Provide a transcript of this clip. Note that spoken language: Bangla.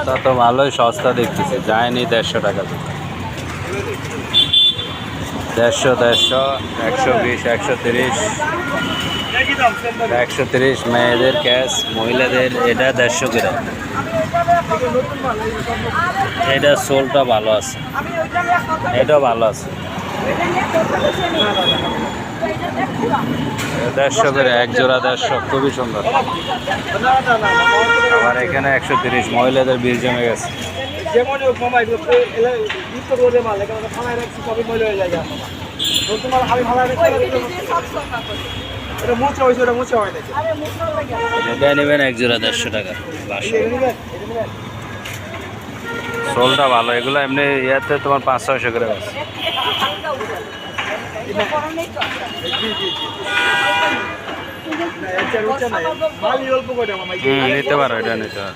তা তো ভালোই সস্তা দেখতেছে, যায়নি 150 টাকা। 150, 120, 130, 130 মেয়েদের ক্যাশ, মহিলাদের এটা 150 গ্রাম। এটা সোলটা ভালো আছে, এটাও ভালো আছে। 150 করে এক জোড়া, 150, খুবই সুন্দর। আবার এখানে 130 মহিলাদের বীজ জমে গেছে। এটা নেবেন এক জোড়া 150 টাকা। সোলটা ভালো, এগুলো এমনি ইয়াতে তোমার 500-600 করে আছে। নিতে পারো, এটা নিতে পারো।